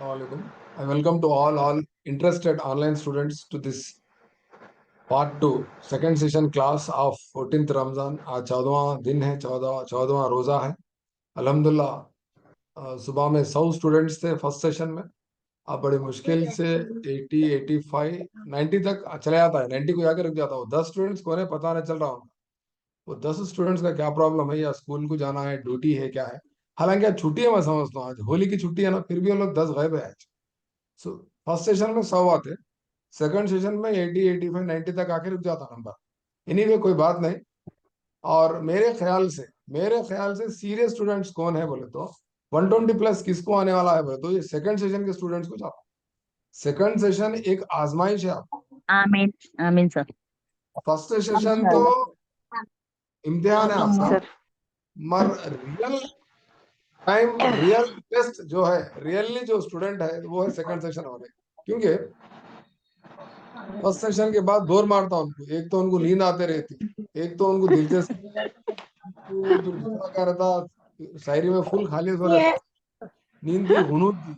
Assalamualaikum. I welcome to all interested online students to this part 2 second session class of 14th Ramadan. आज 14वां दिन है, 14वां रोजा है। अल्हम्दुलिल्लाह सुबह में 100 स्टूडेंट्स थे फर्स्ट सेशन में। अब बड़ी मुश्किल से 80, 85, 90 तक चले जाता है, 90 को जाके रुक जाता है। वो 10 स्टूडेंट्स को पता नहीं चल रहा उनका, वो 10 स्टूडेंट्स का क्या प्रॉब्लम है, या स्कूल को जाना है, ड्यूटी है, क्या है। हालांकि आज छुट्टी है, मैं समझता हूँ आज होली की छुट्टी है ना, फिर भी वो लोग 10 गायब है आज। सो फर्स्ट सेशन में 100 आते, सेकंड सेशन में 80, 85, 90 तक आके रुक जाता नंबर। एनीवे कोई बात नहीं। और मेरे ख्याल से सीरियस स्टूडेंट्स कौन है बोले तो 120 प्लस किसको आने वाला है बोले तो ये सेकंड सेशन के स्टूडेंट्स को जाता। सेकंड सेशन एक आजमाइश है आपको। आमीन आमीन सर। फर्स्ट सेशन तो इम्तिहान है आपका, सर मगर रियल टेस्ट जो है, रियली जो स्टूडेंट है वो है सेकंड सेशन वाले। क्योंकि फर्स्ट सेशन के बाद बोर मारता उनको, एक तो उनको नींद आते रहती, एक तो उनको दिलचस्पी, जो लिखा क्या रहता शायरी में फुल खाली सो रहता, नींद की गुनूद थी।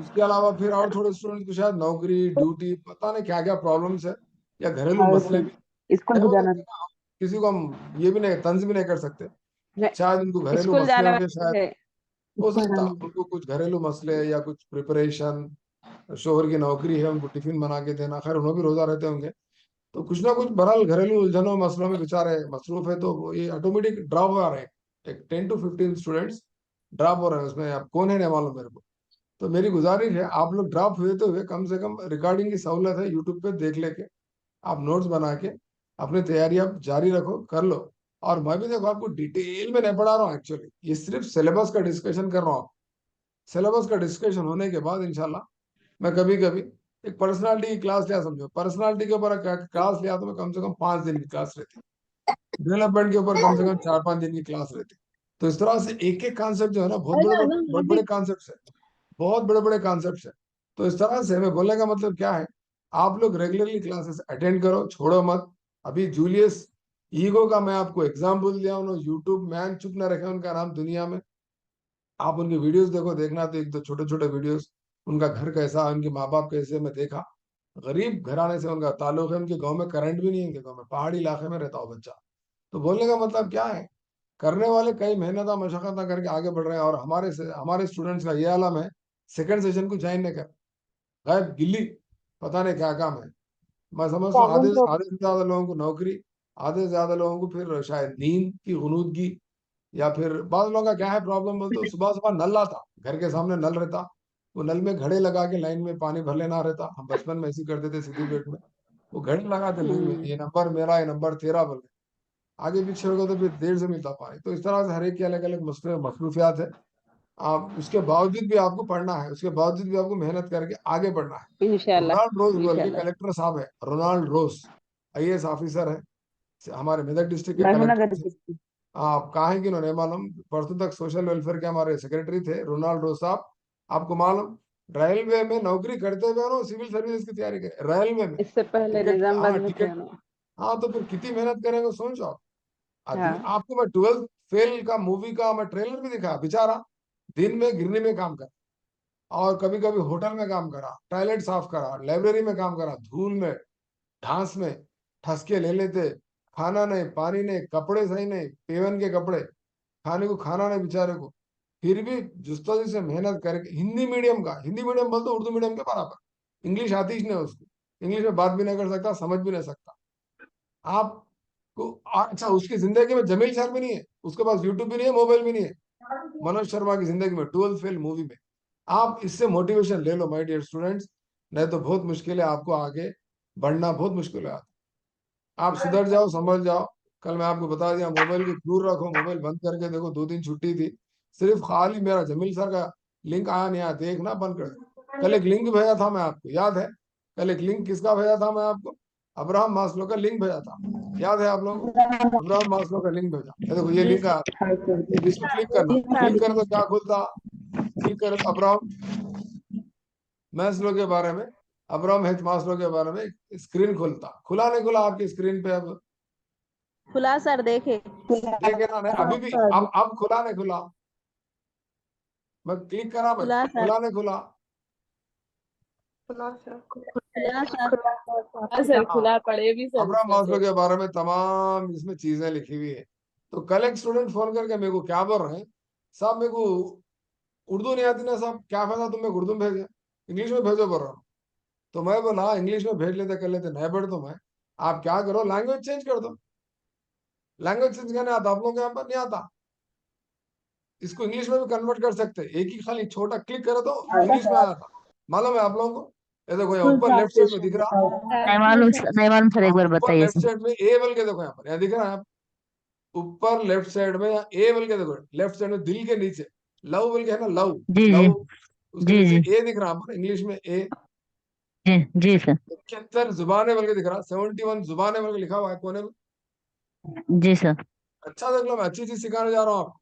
उसके अलावा फिर और थोड़े स्टूडेंट्स को शायद नौकरी, ड्यूटी, पता नहीं क्या क्या प्रॉब्लम्स है, या घरेलू मसले भी स्कूल है। भी हो जाना सकता है ना, किसी को हम ये भी नहीं तंज भी नहीं कर सकते। है। शायद उनको घरेलू स्कूल मसले जाने होंगे, वाले शायद है। हो सकता है उनको कुछ घरेलू मसले या कुछ प्रिपरेशन, शोहर की नौकरी है, उनको टिफिन बना के देना, खैर उन्होंने भी रोजा रहते होंगे, तो कुछ ना कुछ बहरहाल घरेलू उलझनों मसलों में बेचारे मसरूफ है, तो वो ये ऑटोमेटिक ड्रॉप आ रहे हैं। एक 10 to 15 स्टूडेंट्स ड्रॉप हो रहे हैं, उसमें अब कौन है नहीं मालूम मेरे को। तो मेरी गुजारिश है, आप लोग ड्रॉप हुए तो हुए, कम से कम रिकॉर्डिंग की सहूलत है, यूट्यूब पे देख लेके आप नोट्स बना के अपनी तैयारी आप जारी रखो, कर लो। और मैं भी देखो आपको डिटेल में नहीं पढ़ा रहा हूँ, एक्चुअली ये सिर्फ सिलेबस का डिस्कशन कर रहा हूँ। सिलेबस का डिस्कशन होने के बाद इंशाल्लाह मैं कभी कभी एक पर्सनालिटी की क्लास लिया, समझो पर्सनालिटी के ऊपर क्लास लिया तो मैं कम से कम 5 दिन की क्लास रहती, डेवलपमेंट के ऊपर कम से कम 4-5 दिन की क्लास रहती। तो इस तरह से एक एक कॉन्सेप्ट जो है ना, बहुत बड़े बड़े बड़े कॉन्सेप्ट है, बहुत बड़े बड़े कॉन्सेप्ट है। तो इस तरह से मैं बोलने का मतलब क्या है, आप लोग रेगुलरली क्लासेस अटेंड करो, छोड़ो मत। अभी जूलियस ईगो का मैं आपको एग्जाम्पल दिया, उन्होंने यूट्यूब मैन चुप न रखे उनका नाम दुनिया में। आप उनके वीडियोस देखो, देखना तो एक दो छोटे छोटे वीडियोस, उनका घर कैसा, उनके माँ बाप कैसे, मैं देखा। गरीब घराने से उनका ताल्लुक है, उनके गांव में करंट भी नहीं है, उनके गांव में पहाड़ी इलाके में रहता हो बच्चा। तो बोलने का मतलब क्या है, करने वाले कई मेहनत मशक्कत करके आगे बढ़ रहे हैं, और हमारे स्टूडेंट्स का ये आलम है, सेकंड सेशन को ज्वाइन नहीं कर, गायब गिल्ली, पता नहीं क्या काम है। मैं समझता हूँ आधे आधे से ज्यादा लोगों को नौकरी, आधे से ज्यादा लोगों को फिर शायद नींद की गुनूदगी, या फिर बाद लोगों का क्या है प्रॉब्लम बोलते हो, सुबह सुबह नल आता, घर के सामने नल रहता, वो नल में घड़े लगा के लाइन में पानी भर लेना रहता। हम बचपन में ऐसे ही करते थे सिटी गेट में, वो घड़े लगाते लाइन में, ये नंबर मेरा, ये नंबर तेरा बोल के, आगे पीछे होगा तो फिर देर से मिलता पानी। तो इस तरह से हर एक के अलग अलग मसले मसरूफियात है। आप उसके बावजूद भी आपको पढ़ना है, उसके बावजूद भी आपको मेहनत करके आगे बढ़ना है। रोनाल्ड रोज इंशाल्लाह बोल के इंशाल्लाह। कलेक्टर साहब है, रोनाल्ड रोज, आईएएस ऑफिसर है, हमारे मेदक डिस्ट्रिक्ट के महिमनगर कलेक्टर। आप कहा है कि उन्होंने मालूम, परसों तक सोशल वेलफेयर के हमारे सेक्रेटरी थे रोनाल्ड रोज साहब। आपको मालूम, रेलवे में नौकरी करते हुए उन्होंने सिविल सर्विस की तैयारी कर, रेलवे में इससे पहले टिकट, निजामाबाद हाँ में थे टिकट। ना। हाँ तो फिर कितनी मेहनत करेंगे सोचो आप। हाँ आपको मैं 12th फेल का मूवी का मैं ट्रेलर भी दिखा, बेचारा दिन में गिरने में काम कर, और कभी कभी होटल में काम करा, टॉयलेट साफ करा, लाइब्रेरी में काम करा, धूल में घास में ठसके ले लेते, खाना नहीं, पानी नहीं, कपड़े सही नहीं, पेवन के कपड़े, खाने को खाना नहीं बेचारे को, फिर भी जुस्ताजी से मेहनत करके, हिंदी मीडियम का, हिंदी मीडियम बोल तो उर्दू मीडियम के बराबर, इंग्लिश आती ही नहीं उसको, इंग्लिश में बात भी नहीं कर सकता, समझ भी नहीं सकता। आपको अच्छा, उसकी जिंदगी में जमील शर्म भी नहीं है, उसके पास यूट्यूब भी नहीं है, मोबाइल भी नहीं है। मनोज शर्मा की जिंदगी में 12th फेल मूवी में, आप इससे मोटिवेशन ले लो माय डियर स्टूडेंट्स, नहीं तो बहुत मुश्किल है, आपको आगे बढ़ना बहुत मुश्किल है। आप सुधर जाओ, समझ जाओ। कल मैं आपको बता दिया, मोबाइल को दूर रखो, मोबाइल बंद करके देखो, 2 दिन छुट्टी थी, सिर्फ खाली मेरा जमील सर का लिंक आया नहीं आया, देखना बंद कर दो। कल एक लिंक भेजा था मैं आपको, याद है? कल एक लिंक किसका भेजा था मैं आपको? अब्राहम मास्लो का लिंक भेजा था, याद है आप लोगों को? अब्राहम मास्लो का लिंक भेजा, ये देखो ये लिंक आया था, इसको क्लिक करना, क्लिक कर तो क्या खुलता, क्लिक कर अब्राहम मैस्लो के बारे में, अब्राहम हेच मास्लो के बारे में स्क्रीन खुलता, खुला नहीं खुला आपकी स्क्रीन पे? अब खुला सर देखे। देखे ना, नहीं अभी भी, अब खुला नहीं खुला? मैं क्लिक करा, मैं खुला सर। खुला नहीं खुला। खुला सर। हाँ सर, खुला पढ़े भी सर अब्राहम उसमें मास्लो से। के बारे में तमाम इसमें चीजें लिखी हुई है। तो कल एक स्टूडेंट फोन करके मेरे को क्या बोल रहे हैं, साहब मेरे को उर्दू नहीं आती ना साहब, क्या फायदा तुम मेरे को उर्दू में भेजे, इंग्लिश में भेजो बोल रहा हूँ। तो मैं बोला इंग्लिश में भेज लेते कर लेते, नहीं पढ़ तो मैं, आप क्या करो लैंग्वेज चेंज कर दो। लैंग्वेज चेंज करने आता आप लोगों के यहाँ पर नहीं आता। इसको इंग्लिश में भी कन्वर्ट कर सकते हैं, एक ही खाली छोटा क्लिक करो तो इंग्लिश में आ जाता। मालूम है आप लोगों को? ये देखो यहाँ ऊपर लेफ्ट साइड में दिख रहा, नहीं मालूम सर, एक बार ऊपर बताइए लेफ्ट सर। साइड में ए बोल के देखो, यहाँ पर यहाँ दिख रहा है आप, ऊपर लेफ्ट साइड में यहाँ ए बोल के देखो, लेफ्ट साइड में दिल के नीचे लव बोल के है ना, लव, जी जी। लव, उसके जी नीचे जी। ए दिख रहा है इंग्लिश में ए। जी जी सर। 71 जुबानें बोल के दिख रहा, 71 जुबानें बोल के लिखा हुआ है कोने में। जी सर। अच्छा देख लो, मैं अच्छी चीज सिखाने जा रहा हूँ आपको।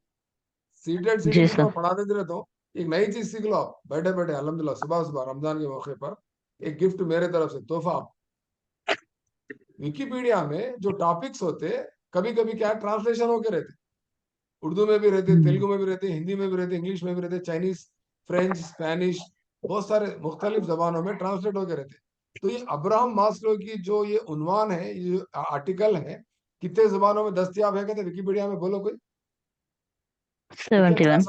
सीटेड जी सीडीपी तो सर। मैं पढ़ा देते रहता हूँ, एक नई चीज सीख लो आप बैठे बैठे अल्हम्दुलिल्लाह, सुबह सुबह रमजान के मौके पर एक गिफ्ट मेरे तरफ से तोहफा। विकिपीडिया में जो टॉपिक्स होते, कभी कभी क्या ट्रांसलेशन होके रहते, उर्दू में भी रहते, तेलुगु में भी रहते, हिंदी में भी रहते, इंग्लिश में भी रहते, चाइनीज, फ्रेंच, स्पेनिश, बहुत सारे मुख्तलिफ जबानों में ट्रांसलेट होके रहते। तो ये अब्राहम मास्लो की जो ये उन्वान है, ये आर्टिकल है, कितने जबानों में दस्तियाब है कहते विकिपीडिया में, बोलो कोई? 71।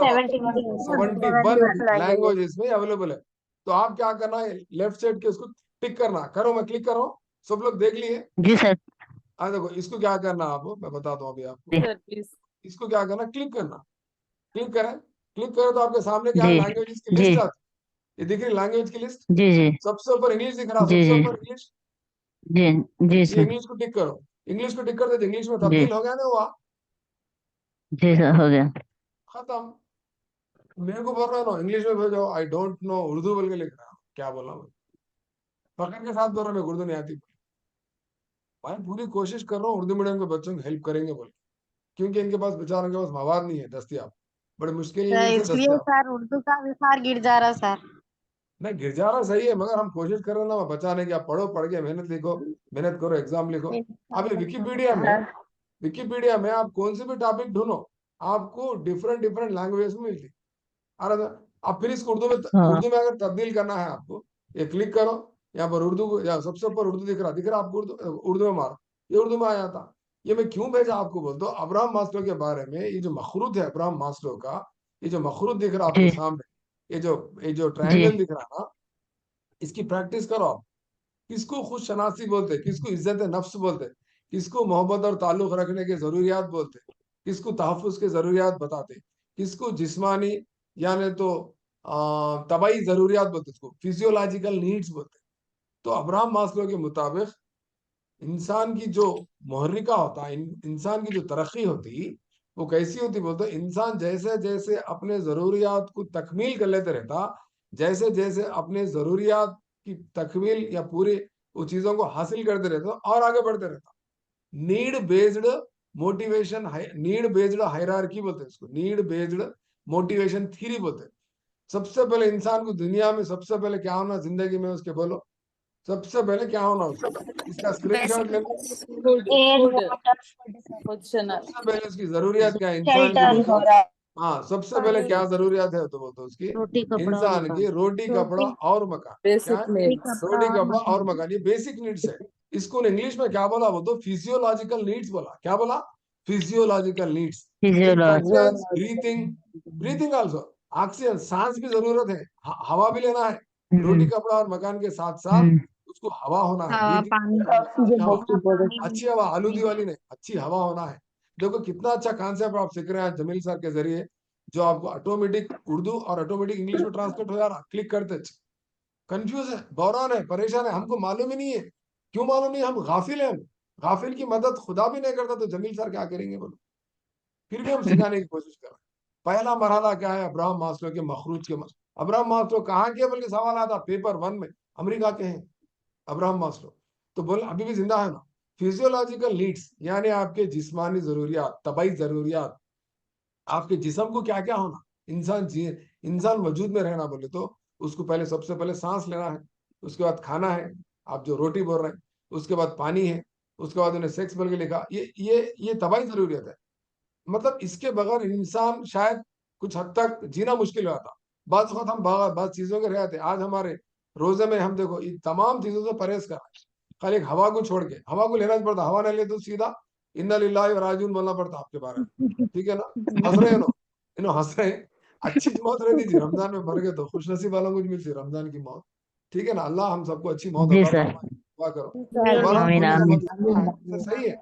71 लैंग्वेजेस में अवेलेबल है। तो आप क्या करना है, लेफ्ट साइड के उसको टिक करना, करो मैं क्लिक करो, सब लोग देख लिए। जी सर। देखो इसको क्या करना आप, मैं बताता हूँ अभी आपको। जी सर प्लीज। इसको क्या करना, क्लिक करना, क्लिक करें, क्लिक करें तो आपके सामने क्या जी लैंग्वेजेस की जी। लिस्ट आती है, ये दिख रही लैंग्वेज की लिस्ट, जी जी। सबसे ऊपर इंग्लिश दिख रहा, जी सबसे जी। ऊपर इंग्लिश। जी जी ये सर। इंग्लिश को टिक करो, इंग्लिश को टिक कर दे, इंग्लिश में जी तब्दील हो गया ना, हुआ जी सर, हो गया। खत्म। मेरे को बोल रहे हो इंग्लिश में भेजो, आई डोंट नो उर्दू बोल के लिख रहा हूँ, क्या बोला मैं, फखर के साथ बोल रहा हूँ मैं उर्दू नहीं आती। मैं पूरी कोशिश कर रहा हूँ उर्दू मीडियम के बच्चों की हेल्प करेंगे बोल, क्योंकि इनके पास बेचारों के पास मवाद नहीं है दस्तियाब, बड़े मुश्किल से इसलिए दस्तियाब। सर उर्दू का विस्तार गिर जा रहा सर। नहीं गिर जा रहा सही है, मगर हम कोशिश कर रहे हैं ना बचाने की। आप पढ़ो, पढ़ के मेहनत लिखो, मेहनत करो, एग्जाम लिखो। अभी विकिपीडिया में आप कौन से भी टॉपिक ढूंढो, आपको डिफरेंट डिफरेंट लैंग्वेज में मिलती। अरे अब फिर इसको हाँ। उर्दू में अगर तब्दील करना है आपको, ये क्लिक करो, यहाँ पर उर्दू को, या सबसे ऊपर उर्दू दिख रहा आपको, उर्दू में मारो, ये उर्दू में आ जाता। ये मैं क्यों भेजा आपको बोल दो, अब्राहम मास्लो के बारे में, ये जो मखरूत है अब्राहम मास्लो का, ये जो मखरूत दिख रहा आपके जी सामने, ये जो जी। ट्रायंगल दिख रहा ना, इसकी प्रैक्टिस करो आप। किसको खुश शनासी बोलते, किसको इज्जत नफ्स बोलते, किसको मोहब्बत और ताल्लुक रखने के जरूरियात बोलते, किसको तहफ़्फ़ुज़ के जरूरियात बताते, किसको जिस्मानी यानी तो तबाई जरूरियात बोलते, उसको फिजियोलॉजिकल नीड्स बोलते। तो अब्राहम मास्लो के मुताबिक इंसान की जो मुहर्रिका होता है, इंसान की जो तरक्की होती, वो कैसी होती बोलते, इंसान जैसे जैसे अपने जरूरियात को तकमील कर लेते रहता, जैसे जैसे अपने जरूरियात की तकमील या पूरी वो चीजों को हासिल करते रहता और आगे बढ़ते रहता। Need based motivation, need based hierarchy बोलते हैं इसको, नीड बेस्ड मोटिवेशन थ्योरी बोलते हैं। सबसे पहले इंसान को दुनिया में सबसे पहले क्या होना जिंदगी में उसके, बोलो सबसे पहले क्या होना उसको, इसका स्क्रीनशॉट ले लो। Food air food water position. सबसे पहले उसकी जरूरियात क्या है इंसान की शेल्टर बोलते, हाँ सबसे पहले क्या जरूरियात है तो बोलते उसकी, रोटी कपड़ा और इंसान मकान। की रोटी कपड़ा रोटी और मकान। क्या बेसिक है? नीड्स। रोटी कपड़ा और मकान, ये बेसिक नीड्स है। इसको इंग्लिश में क्या बोला वो, तो फिजियोलॉजिकल नीड्स बोला। क्या बोला? Physiological needs. It physiology. Concerns breathing, breathing also, oxygen, सांस की जरूरत है, हवा भी लेना है। रोटी हम्म कपड़ा और मकान के साथ साथ हम्म। उसको हवा होना है, हवा ब्रीथिंग पानी अच्छी हवा, पानी अच्छी हवा, आलूदी वाली नहीं, अच्छी हवा होना है। देखो कितना अच्छा कॉन्सेप्ट आप सीख रहे हैं जमील सर के जरिए, जो आपको ऑटोमेटिक उर्दू और ऑटोमेटिक इंग्लिश में ट्रांसलेट हो जा रहा, क्लिक करते। कंफ्यूज है, बहरान है, परेशान है, हमको मालूम ही नहीं है। क्यों मालूम नहीं? हम गाफिल हैं, हम गाफिल की मदद खुदा भी नहीं करता तो जमील सर क्या करेंगे बोलो। फिर भी हम सिखाने की कोशिश कर रहे हैं। पहला मरहला क्या है अब्राहम मास्लो के मखरूज के अब्राहम मास्लो कहाँ के बल्कि सवाल आता पेपर 1 में, अमेरिका के हैं अब्राहम मास्लो। तो बोल अभी भी जिंदा है ना। फिजियोलॉजिकल नीड्स यानी आपके जिस्मानी जरूरियात, तबाई जरूरियात, आपके जिस्म को क्या क्या होना, इंसान जी, इंसान वजूद में रहना बोले तो उसको पहले सबसे पहले सांस लेना है, उसके बाद खाना है, आप जो रोटी बोल रहे हैं, उसके बाद पानी है, उसके बाद उन्हें सेक्स बोल के लिखा, ये तबाही जरूरियत है। मतलब इसके बगैर इंसान शायद कुछ हद तक जीना मुश्किल हो जाता। बात वक्त हम बहुत चीजों के रहे थे। आज हमारे रोजे में हम देखो इन तमाम चीजों से परहेज कर रहे हैं, खाली एक हवा को छोड़ के। हवा को लेना पड़ता, हवा नहीं ले तो सीधा इन्ना लिल्लाहि व राजिऊन बोलना पड़ता आपके बारे में, ठीक है ना। हंस रहे हो इन्हों हंस रहे हैं। अच्छी मौत रहती थी रमजान में, मर गए तो खुश नसीब वालों को मिलती रमजान की मौत, ठीक है ना। अल्लाह हम सबको अच्छी मौत जी अता सर। फरमाए, दुआ करो। मरण आमीन होने का आमीन। मतलब सही है,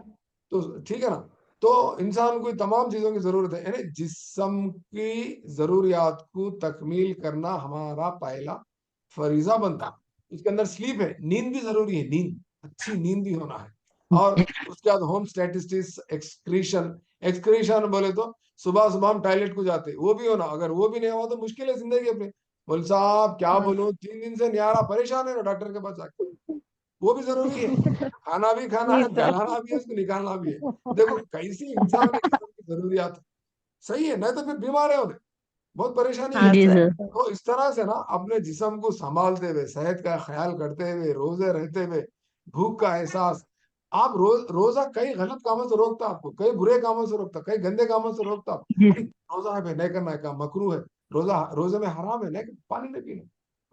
तो ठीक है ना। तो इंसान को तमाम चीजों की जरूरत है, यानी जिस्म की जरूरियात को तकमील करना हमारा पहला फरीजा बनता है। उसके अंदर स्लीप है, नींद भी जरूरी है, नींद अच्छी नींद भी होना है। और उसके बाद होम स्टैटिस्टिक्स, एक्सक्रीशन। एक्सक्रीशन बोले तो सुबह सुबह हम टॉयलेट को जाते, वो भी होना। अगर वो भी नहीं हुआ तो मुश्किल है जिंदगी अपनी। बोल साहब क्या बोलूं, 3 दिन से नहीं आ रहा, परेशान है ना, डॉक्टर के पास जाके, वो भी जरूरी है। खाना भी खाना है, गलाना भी है, उसको निकालना भी है। देखो कैसी इंसान के जिस्म की जरूरियात है। सही है, नहीं तो फिर बीमार है उन्हें, बहुत परेशानी है। जी सर। तो इस तरह से ना अपने जिस्म को संभालते हुए, सेहत का ख्याल करते हुए, रोजे रहते हुए, भूख का एहसास। आप रोजा कई गलत कामों से रोकता आपको, कई बुरे कामों से रोकता, कई गंदे कामों से रोकता आपको। जी नहीं, रोजा है भाई, नहीं करना है काम, मकरू है। रोजे में हराम है, नहीं, पानी नहीं पीना।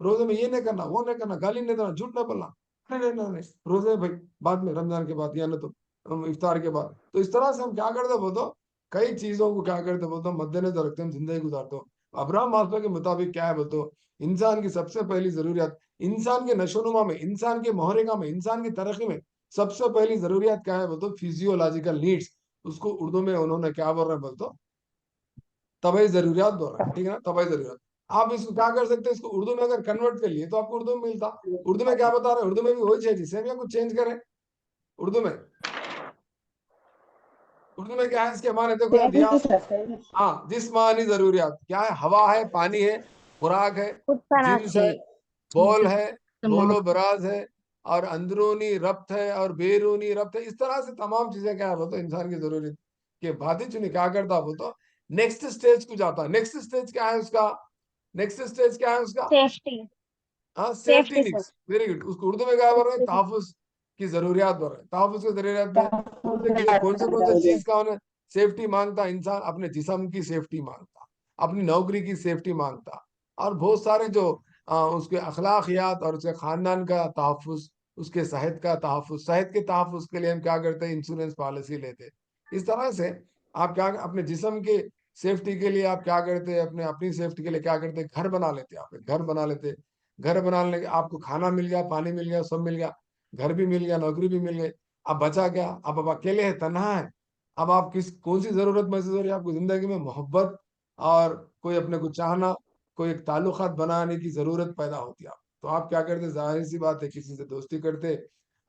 रोजे में ये नहीं करना, वो नहीं करना, गाली नहीं देना, झूठ नहीं बोलना। नहीं नहीं नहीं नहीं, रोजे है भाई बाद में, रमजान के बाद या नहीं तो इफ्तार के बाद। तो इस तरह से हम क्या करते बोल तो, कई चीजों को क्या करते बोलते मद्देनजर रखते हम जिंदगी गुजारते हो। अब्राहम मास्लो के मुताबिक क्या है बोलते, इंसान की सबसे पहली जरूरियात, इंसान के नशोनुमा में, इंसान के मोहरेका में, इंसान की तरक्की में सबसे पहली जरूरियात क्या है बोलते, फिजियोलॉजिकल नीड्स। उसको उर्दू में उन्होंने क्या बोल रहे हैं बोलते, तबाही जरूरियात बोल रहे हैं, ठीक है ना, तबाही जरूरियात। आप इसको क्या कर सकते हैं, इसको उर्दू में अगर कन्वर्ट कर लिए तो आपको उर्दू में मिलता। उर्दू में क्या बता रहे हैं, उर्दू में भी वही चीज है, या कुछ चेंज करें उर्दू में। उर्दू में क्या है इसके माने देखो यहाँ दिया। हाँ, जिस्मानी जरूरियात क्या है, हवा है, पानी है, खुराक है, जिन्स है, बोल है, बोलो बराज है, और अंदरूनी रब्त है, और बैरूनी रब्त है। इस तरह से तमाम चीजें क्या है बोलते इंसान की जरूरत के बाद ही चुनी क्या करता बोलते नेक्स्ट स्टेज को जाता है। नेक्स्ट स्टेज क्या है उसका, नेक्स्ट स्टेज क्या है उसका, सेफ्टी। हाँ, safety safety sir. Needs, very good. उसको उर्दू में क्या बोल रहे हैं, तहफुज की जरूरियात बोल रहे हैं। तहफुज की जरूरियात में कौन से चीज का उन्हें सेफ्टी मांगता इंसान, अपने जिस्म की सेफ्टी मांगता, अपनी नौकरी की सेफ्टी मांगता, और बहुत सारे जो उसके अखलाकियात और उसके खानदान का तहफुज, उसके सेहत का तहफुज। सेहत के तहफुज के लिए हम क्या करते हैं, इंश्योरेंस पॉलिसी लेते। इस तरह से आप क्या अपने जिस्म के सेफ्टी के लिए आप क्या करते हैं, अपने अपनी सेफ्टी के लिए क्या करते हैं, घर बना लेते। आप एक घर बना लेते, घर बनाने के आपको खाना मिल गया, पानी मिल गया, सब मिल गया, घर भी मिल गया, नौकरी भी मिल गई। अब बचा क्या, अब अकेले हैं, तन्हा है। अब आप कौन सी जरूरत महसूस हो रही है आपको जिंदगी में, मोहब्बत और कोई अपने को चाहना, कोई एक ताल्लुकात बनाने की जरूरत पैदा होती है। आप तो आप क्या करते, जाहिर सी बात है किसी से दोस्ती करते,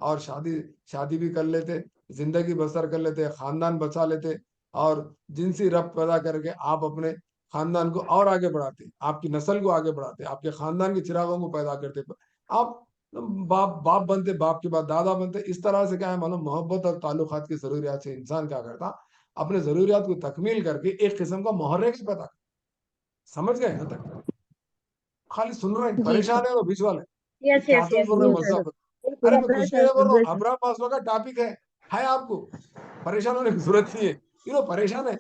और शादी शादी भी कर लेते, जिंदगी बसर कर लेते, खानदान बचा लेते, और जिनसी रब पैदा करके आप अपने खानदान को और आगे बढ़ाते, आपकी नस्ल को आगे बढ़ाते, आपके खानदान के चिरागों को पैदा करते। आप बाप बाप बनते, बाप के बाद दादा बनते। इस तरह से क्या है मालूम, मोहब्बत और ताल्लुकात की जरूरियात से इंसान क्या करता, अपने जरूरियात को तकमील करके एक किस्म का मोहर्रे पैदा करता। समझ गए यहाँ तक, खाली सुन रहे हैं, जी सर। परेशान है वो बीच वाले, ये यस क्या यस तो यस बोल रहे जी हैं सर। मसला। अरे मैं कुछ भी नहीं बोल रहा हूँ, अब्राहम मास्लो का टॉपिक है आपको परेशान होने की जरूरत नहीं है। परेशान है,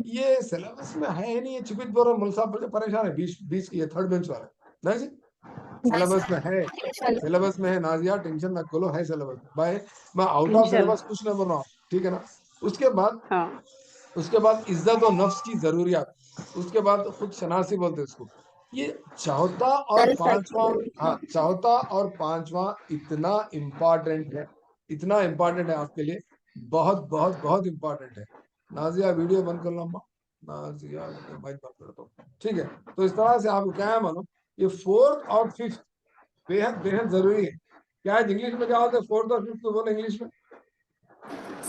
ये सिलेबस में है ही नहीं, ये चुपित बोल रहे मुल्क साहब बोलते परेशान है, बीच बीच ये थर्ड बेंच वाले। नहीं जी, सिलेबस में है, सिलेबस में है नाजिया, टेंशन ना खोलो, है सिलेबस में भाई। मैं आउट ऑफ सिलेबस कुछ नहीं बोल रहा हूँ, ठीक है ना। उसके बाद उसके बाद इज्जत और नफ्स की जरूरियात, उसके बाद खुद शनासी बोलते हैं उसको। ये चौथा और पांचवा, हाँ, चौथा और पांचवा इतना इम्पोर्टेंट है, इतना इम्पोर्टेंट है आपके लिए, बहुत बहुत बहुत इम्पोर्टेंट है। नाजिया वीडियो बंद कर लो अम्मा, नाजिया वीडियो बंद कर दो, ठीक है। तो इस तरह से आपको क्या है मालूम, ये फोर्थ और फिफ्थ बेहद बेहद जरूरी है। क्या है इंग्लिश में क्या होता है, फोर्थ और फिफ्थ को बोलो इंग्लिश में।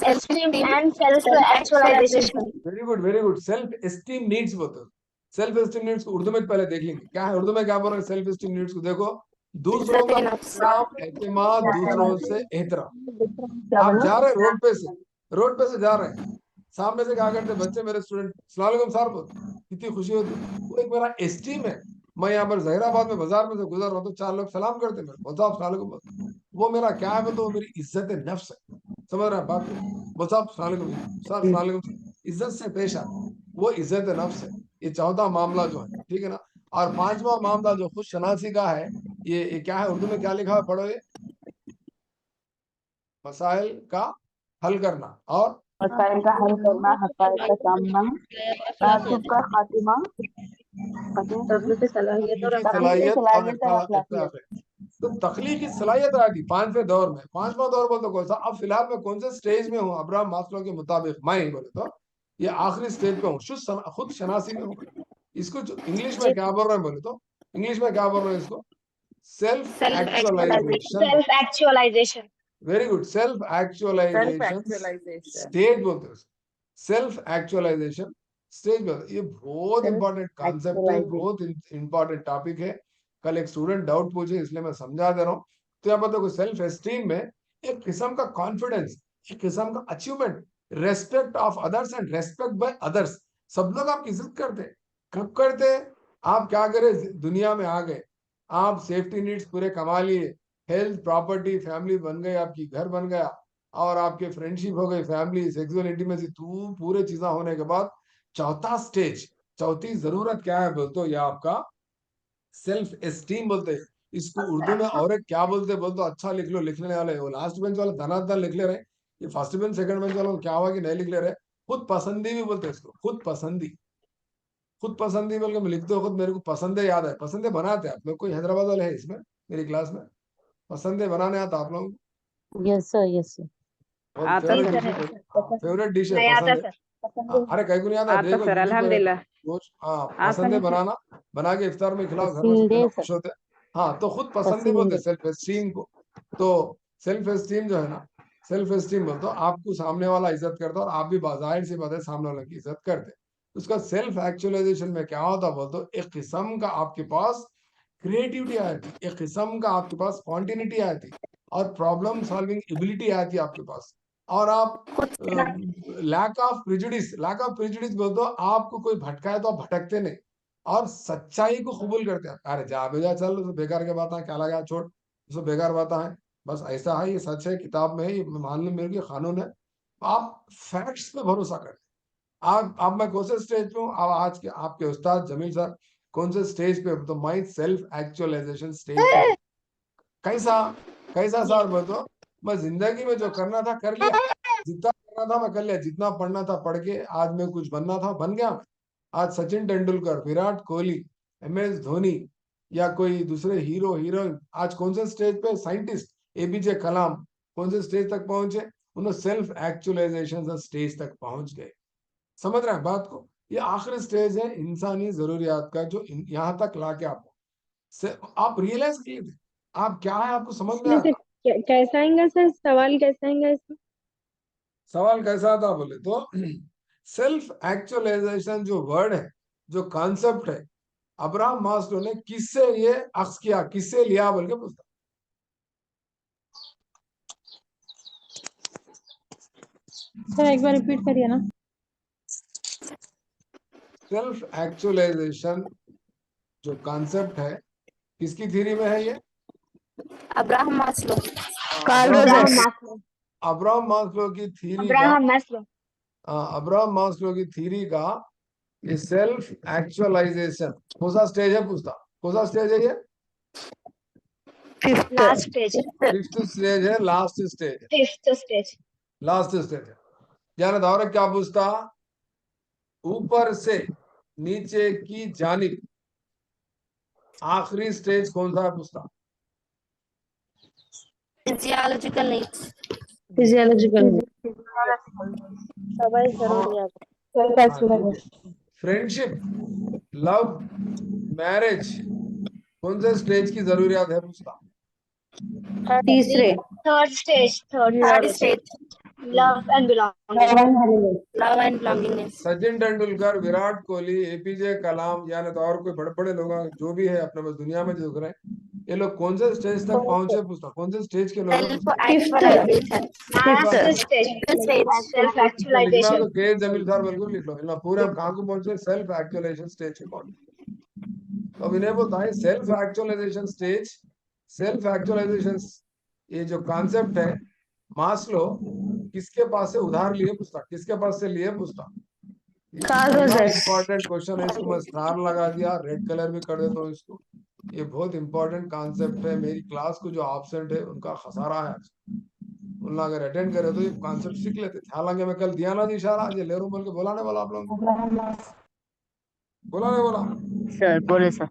Esteem and self actualization. Very good very good, self esteem needs बोलते हैं। सेल्फ एस्टीम नीड्स को उर्दू में पहले देख लेंगे, क्या है उर्दू में क्या बोल रहे हैं सेल्फ एस्टीम नीड्स को। देखो, दूसरों का इकराम, एतमाद, दूसरों से एहतराम। आप जा रहे हैं रोड पे से जा रहे हैं, सामने से क्या करते हैं बच्चे, मेरे स्टूडेंट सलाम अलैकुम सर बोलते, कितनी खुशी होती है। वो एक मेरा एस्टीम है। मैं यहाँ पर जहीराबाद में बाजार में से गुजर रहा हूँ तो 4 लोग सलाम करते हैं, बोलता सलाम अलैकुम बोलते, वो मेरा क्या है बोलते, वो मेरी इज्जत नफ्स है। समझ रहे हैं बात को, बोलता सलाम अलैकुम सर, सलाम अलैकुम, इज्जत से पेश आता, वो इज्जत नफ्स है। ये चौथा मामला जो है, ठीक है ना। और पांचवा मामला जो खुद शनासी का है, ये क्या है, उर्दू में क्या लिखा है, पढ़ो ये, मसाइल का हल करना और मसाइल का हल करना, हक़ाइक़ का सामना, तहज़्ज़ुब का खात्मा, तख्लीक़ी सलाहियत और तख्लीकी अखलाक। सलाहियत और इख्तिलाफ। तो तख्लीकी सलाहियत आ गई पांचवें दौर में। पांचवा दौर बोलते कौन सा? अब फिलहाल मैं कौन से स्टेज में हूँ अब्राहम मास्लो के मुताबिक, मैं ही बोले तो ये आखिरी स्टेज पे हूँ, खुद शनासी में हूँ। इसको इंग्लिश में क्या बोल रहे हैं बोले तो, इंग्लिश में क्या बोल रहे हैं इसको? Self actualization. Self actualization. Very good, self actualization stage बोलते हैं। सेल्फ एक्चुअलाइजेशन स्टेज बोलते हैं। ये बहुत इंपॉर्टेंट कॉन्सेप्ट है, बहुत इंपॉर्टेंट टॉपिक है। कल एक स्टूडेंट डाउट पूछे इसलिए मैं समझा दे रहा हूँ। तो यहाँ पर देखो, सेल्फ एस्टीम में एक किस्म का कॉन्फिडेंस, एक किस्म का achievement, respect of others and respect by others. सब लोग आपकी इज्जत करते हैं। कब करते हैं? आप क्या करे, दुनिया में आ गए, आप सेफ्टी नीड्स पूरे कमा लिए, हेल्थ, प्रॉपर्टी, फैमिली बन गई, आपकी घर बन गया, और आपके फ्रेंडशिप हो गई, फैमिली, सेक्सुअल इंटीमेसी, तू पूरे चीजें होने के बाद चौथा स्टेज, चौथी जरूरत क्या है बोलते हो? या आपका सेल्फ एस्टीम बोलते हैं इसको। उर्दू में और एक क्या बोलते बोलते, अच्छा लिख लो, लिखने वाले वो लास्ट बेंच वाले धनाधन लिख ले रहे, ये फर्स्ट बेंच सेकंड बेंच वालों को क्या हुआ कि नहीं लिख ले रहे? खुद पसंदी भी बोलते हैं इसको, खुद पसंदी। खुद पसंदी बोल के मैं लिखते हो, खुद मेरे को पसंदे याद है, पसंदे बनाते हैं आप लोग। कोई हैदराबाद वाले है इसमें मेरी क्लास में? पसंदे बनाने आता आप लोगों को? Yes sir, yes sir. Favourite dish है, फेवरेट डिश है नहीं आता पसंद है। सर। अरे कहीं को नहीं आता, देखो सर, यूट्यूब पे अल्हम्दुलिल्लाह। रोज, हाँ, पसंद है बनाना, बना के इफ्तार में खिलाओ, घर में सब पसंदे कितना सर, खुश होते हैं। हाँ, तो खुद पसंद ही बोलते पसंदे। हैं सेल्फ एस्टीम को। तो सेल्फ एस्टीम जो है ना, सेल्फ एस्टीम बोलते हो आपको सामने वाला इज्जत करता है और आप भी बाजाहिर सी बात है सामने वाले की इज्जत करते हैं। उसका सेल्फ एक्चुअलाइजेशन में क्या होता है बोलते हो? एक किस्म का आपके पास क्रिएटिविटी आई थी, एक किस्म का आपके पास स्पॉन्टेनिटी आई थी, और प्रॉब्लम सॉल्विंग एबिलिटी आई थी आपके पास। और आप lack of prejudice, lack of prejudice बोल दो, आपको कोई भटकाए तो आप भटकते नहीं, और सच्चाई को कबूल करते हैं। अरे जा बेजा, चल बेकार के बात है, क्या लगा, छोड़, सब बेकार बात है, बस ऐसा है, ये सच है, किताब में है, ये मान लो मेरे लिए कानून है। आप फैक्ट्स पे भरोसा करें। आप मैं कौन से स्टेज पे हूँ? अब आज के आपके उस्ताद जमील सर कौन से स्टेज पे? तो माई सेल्फ एक्चुअलाइजेशन स्टेज पे। कैसा? कैसा सर बोल तो, मैं जिंदगी में जो करना था कर लिया, जितना करना था मैं कर लिया, जितना पढ़ना था पढ़ के आज मैं कुछ बनना था बन गया मैं। आज सचिन तेंदुलकर, विराट कोहली, MS धोनी, या कोई दूसरे हीरो हीरोइन आज कौन से स्टेज पे? साइंटिस्ट APJ कलाम कौन से स्टेज तक पहुंचे? उन्होंने सेल्फ एक्चुअलाइजेशन स्टेज तक पहुंच गए। समझ रहे हैं बात को? ये आखिरी स्टेज है इंसानी जरूरियात का, जो यहाँ तक लाके आपको आप रियलाइज किए थे आप क्या है, आपको समझ में जैसे आता। कैसा आएगा सर, सवाल कैसा आएगा इसमें? सवाल कैसा था बोले तो, सेल्फ एक्चुअलाइजेशन जो वर्ड है, जो कॉन्सेप्ट है, अब्राहम मास्लो ने किससे ये अख्स किया, किससे लिया बोल के पूछता। सर एक बार रिपीट करिए ना। सेल्फ एक्चुअलाइजेशन जो कॉन्सेप्ट है, किसकी थ्योरी में है ये? Abraham Maslow. अब्राहम मास्लो की थ्योरी का, Abraham Maslow. अब्राहम मास्लो की थ्योरी का ये सेल्फ एक्चुअलाइजेशन कौन सा स्टेज है पूछता, कौन सा स्टेज है ये? Last stage. फिफ्थ स्टेज है, लास्ट स्टेज है, Fifth stage. लास्ट स्टेज है। यानी दावरा क्या पूछता? ऊपर से नीचे की जानिब आखिरी स्टेज कौन सा है पूछता। Physiological needs. फिजियोलॉजिकल। सवाल जरूरियात। फ्रेंडशिप, लव, मैरिज कौन से स्टेज की जरूरियात है पूछता। तीसरे। Third stage. Third stage. Love and belonging. Love and belongingness. Sachin Tendulkar, Virat Kohli, APJ कलाम, यानी तो और कोई बड़े बड़े लोग जो भी है अपने बस दुनिया में जो दिख रहे हैं, ये लोग कौन से स्टेज तक पहुंचे पूछता, कौन से स्टेज के लोग हैं? Last stage. Self लिखना actualization. तो के जमील सर बिल्कुल लिख लो, इतना पूरे हम कहाँ को पहुंचे? सेल्फ एक्चुअलाइजेशन स्टेज पे पहुंचे। तो इन्हें बोलता है self actualization stage. Self actualization ये जो कॉन्सेप्ट है, मास्लो किसके पास से उधार लिए पूछता, किसके पास से लिए पूछता? Carl Rogers. इंपॉर्टेंट क्वेश्चन है, इसको मैं स्टार लगा दिया, रेड कलर भी कर देता हूँ इसको। ये बहुत इंपॉर्टेंट कॉन्सेप्ट है, मेरी क्लास को जो एब्सेंट है उनका खसारा है। उन लोग अगर अटेंड करे तो ये कॉन्सेप्ट सीख लेते। हालांकि मैं कल दिया ना जी इशारा, ये ले रू बोल के बोलाने वाला आप लोगों को, बोला नहीं बोला? सर बोले सर।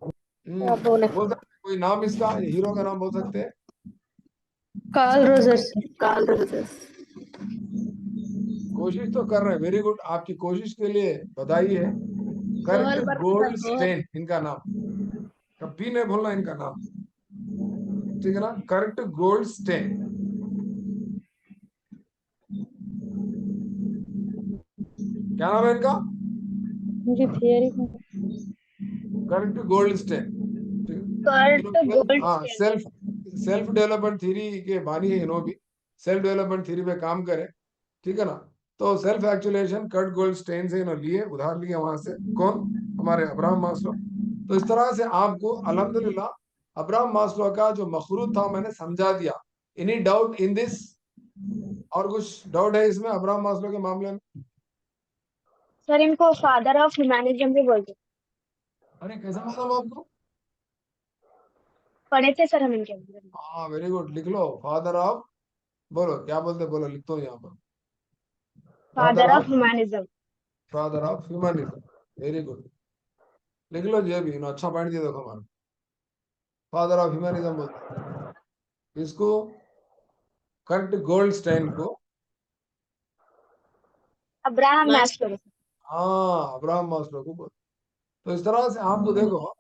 बोल सकते कोई नाम इसका, हीरो का नाम बोल सकते हैं? Carl Rogers. Carl Rogers. कोशिश तो कर रहे हैं, वेरी गुड, आपकी कोशिश के लिए बधाई है। कर्ट गोल्ड स्टेन इनका नाम, कभी नहीं भूलना इनका नाम, ठीक है ना? Kurt Goldstein. क्या नाम है इनका? मुझे थियरी कर्ट गोल्ड स्टेन। हाँ, सेल्फ डेवलपमेंट थ्योरी के बानी है, इन्हों भी सेल्फ डेवलपमेंट थ्योरी पे काम करे, ठीक है ना? तो self actualization Kurt Goldstein से इन्होंने लिए, उधार लिए वहां से। कौन? हमारे अब्राहम मास्लो। तो इस तरह से आपको अल्हम्दुलिल्लाह अब्राहम मास्लो का जो मखरूत था मैंने समझा दिया। Any doubt in this? और कुछ डाउट है इसमें अब्राहम मास्लो के मामले में? सर इनको फादर ऑफ ह्यूमैनिज्म भी बोलते हैं। अरे कैसा मालूम आपको? पढ़े थे सर हम इनके अंदर। हाँ वेरी गुड, लिख लो फादर ऑफ, बोलो क्या बोलते, बोलो लिखता हूँ यहाँ पर, father of humanism. Father of humanism, very good, लिख लो ये भी, इन्होंने अच्छा पॉइंट दिया देखो हमारा। फादर ऑफ ह्यूमनिज्म बोलते हैं इसको, कर्ट गोल्डस्टाइन को। Abraham Maslow. हाँ अब्राहम मास्लो को बोलते। तो इस तरह से आपको देखो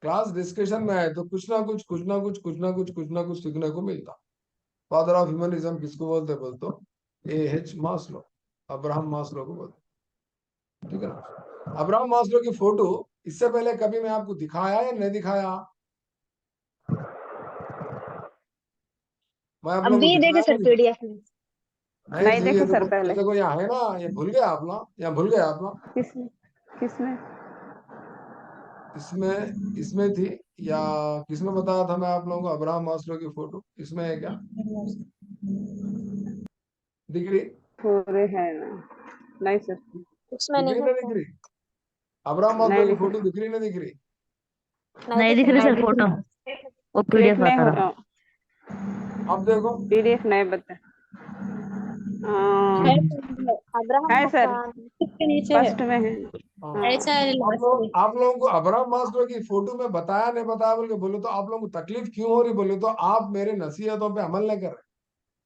क्लास डिस्कशन में आए तो कुछ ना कुछ सीखने को मिलता। फादर ऑफ ह्यूमनिज्म किसको बोलते? बोलते A.H. मास्लो, अब्राहम मास्लो को बोलते, ठीक है ना? अब्राहम मास्लो की फोटो इससे पहले कभी मैं आपको दिखाया या नहीं दिखाया? मैं आप लोगों को अभी देखे सर पीडीएफ में। नहीं देखे सर पहले। देखो यहाँ है ना, ये भूल गए आप लोग, यहाँ भूल गए आप लोग? किसमें किसमें? इसमें इसमें थी या किसमें बताया था मैं आप लोगों को अब्राहम मास्लो की फोटो? इसमें है क्या? दिख रही? पूरे है ना? नहीं सर, उसमें दिख रही नहीं ना दिख रही? अब्राहम मास्लो नहीं की दिख फोटो दिख रही ना दिख रही? नहीं दिख रही सर फोटो, वो पीडीएफ देखने आता रहा। अब देखो पीडीएफ नहीं बता। अब्राहम है सर, के नीचे है। फर्स्ट में है। ऐसा है आप लोगों को अब्राहम मास्लो की फोटो में बताया नहीं बताया बोल के बोले तो आप लोगों को तकलीफ क्यों हो रही? बोले तो आप मेरे नसीहतों पे अमल नहीं कर रहे।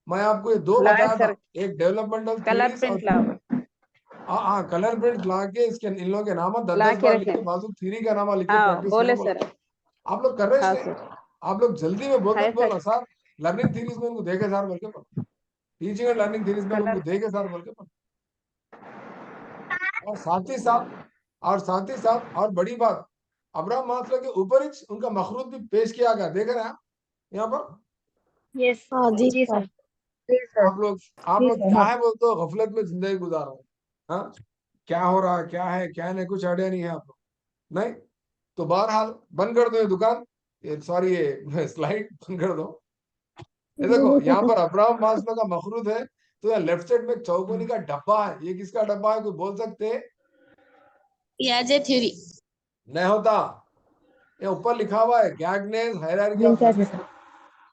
मैं आपको ये दो लाए बताया था, सर, एक डेवलपमेंटल कलर थ्योरीज प्रिंट और लाओ, हाँ कलर प्रिंट ला के इसके इन लोगों के नाम 10-10 के बार लिख रखे। के बाजू थ्योरी का नाम लिख के हाँ प्रैक्टिस बोले करने बोला। सर। आप लोग कर रहे हाँ हैं? सर, आप लोग जल्दी में बोलते है बोला सर। सर लर्निंग थ्योरीज में उनको देखे सर बोल के बोला, टीचिंग एंड लर्निंग थ्योरीज में उनको कलर देखे सर बोल के बोला। और साथ ही साथ और बड़ी बात, अब्राहम मास्लो के ऊपर ही उनका मखरूत भी पेश किया गया, देख रहे हैं आप यहाँ पर? यस जी सर। आप लोग क्या है बोलते हो, गफलत में जिंदगी गुजार रहे हैं। हाँ क्या हो रहा है, क्या है क्या नहीं, कुछ आइडिया नहीं है आप लोग नहीं? तो बहरहाल बंद कर दो ये दुकान, ये सॉरी ये स्लाइड बंद कर दो। ये देखो यहाँ पर अब्राहम मास्लो का मखरूत है, तो यहाँ लेफ्ट साइड में चौकोनी का डब्बा है, ये किसका डब्बा है कोई बोल सकते हैं? पियाजे थ्योरी। नहीं होता, ये ऊपर लिखा हुआ है गैग्नेस हायरार्की ऑफ लर्निंग।